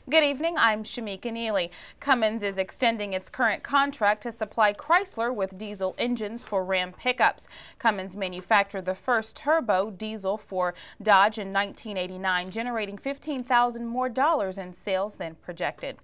Good evening, I'm Shameka Neely. Cummins is extending its current contract to supply Chrysler with diesel engines for Ram pickups. Cummins manufactured the first turbo diesel for Dodge in 1989, generating $15,000 more in sales than projected.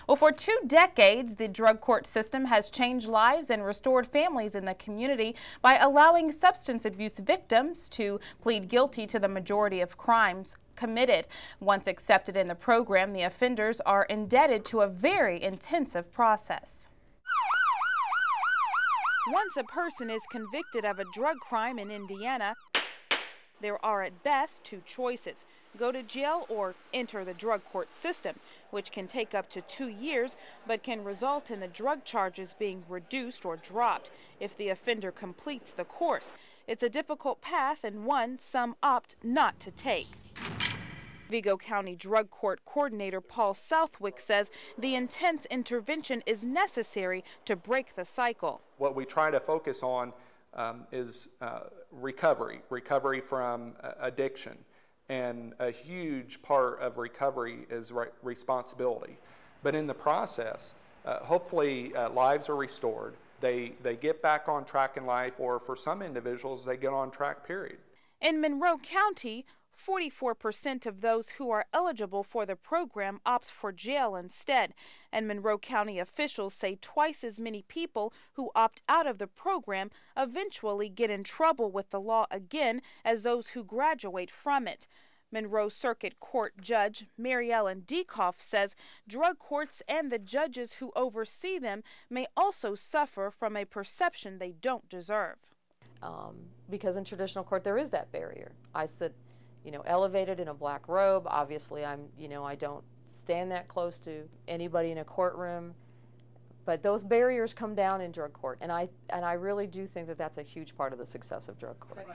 Well, for 2 decades, the drug court system has changed lives and restored families in the community by allowing substance abuse victims to plead guilty to the majority of crimes committed. Once accepted in the program, the offenders are indebted to a very intensive process. Once a person is convicted of a drug crime in Indiana, there are at best 2 choices: go to jail or enter the drug court system, which can take up to 2 years, but can result in the drug charges being reduced or dropped if the offender completes the course. It's a difficult path and one some opt not to take. Vigo County Drug Court Coordinator Paul Southwick says the intense intervention is necessary to break the cycle. What we try to focus on is recovery from addiction, and a huge part of recovery is responsibility. But in the process, hopefully lives are restored. They get back on track in life, or for some individuals, they get on track, period. In Monroe County, 44% of those who are eligible for the program opt for jail instead, and Monroe County officials say twice as many people who opt out of the program eventually get in trouble with the law again as those who graduate from it. Monroe Circuit Court Judge Mary Ellen Dekoff says drug courts and the judges who oversee them may also suffer from a perception they don't deserve. Because in traditional court there is that barrier. I sit elevated in a black robe. Obviously, I don't stand that close to anybody in a courtroom, but those barriers come down in drug court, and I really do think that that's a huge part of the success of drug court.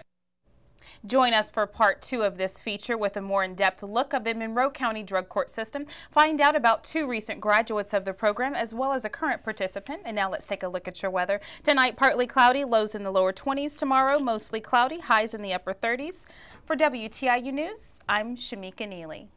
Join us for part 2 of this feature with a more in-depth look of the Monroe County drug court system. Find out about 2 recent graduates of the program as well as a current participant. And now let's take a look at your weather. Tonight, partly cloudy, lows in the lower 20s. Tomorrow, mostly cloudy, highs in the upper 30s. For WTIU News, I'm Shameka Neely.